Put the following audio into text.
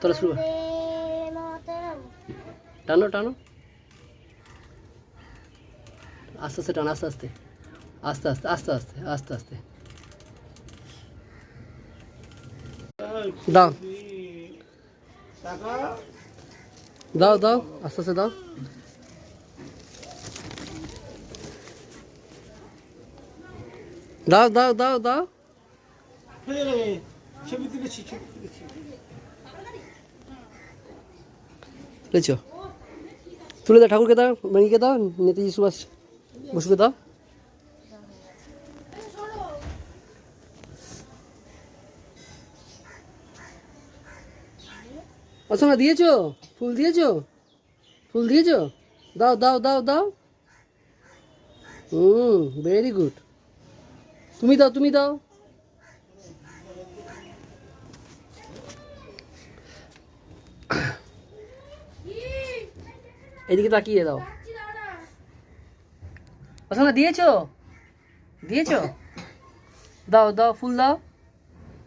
তোরা শুরু টানো টানো আস্তে আস্তে টানো আস্তে আস্তে আস্তে আস্তে আস্তে আস্তে আস্তে আস্তে দাও দাও দাও আস্তে আস্তে দাও দাও দাও দাও দাও লেছো তুলে দাও ঠাকুরকে দাও মেনিকে দাও নেতাজি সুভাষ বসুকে দাও আচ্ছা না দিয়েছো ফুল দিয়েছো ফুল দিয়েছো দাও দাও দাও দাও ভেরি গুড তুমি দাও তুমি দাও এদিকে তাকিয়ে দাও আচ্ছা না দিয়েছো দিয়েছো দাও দাও ফুল দাও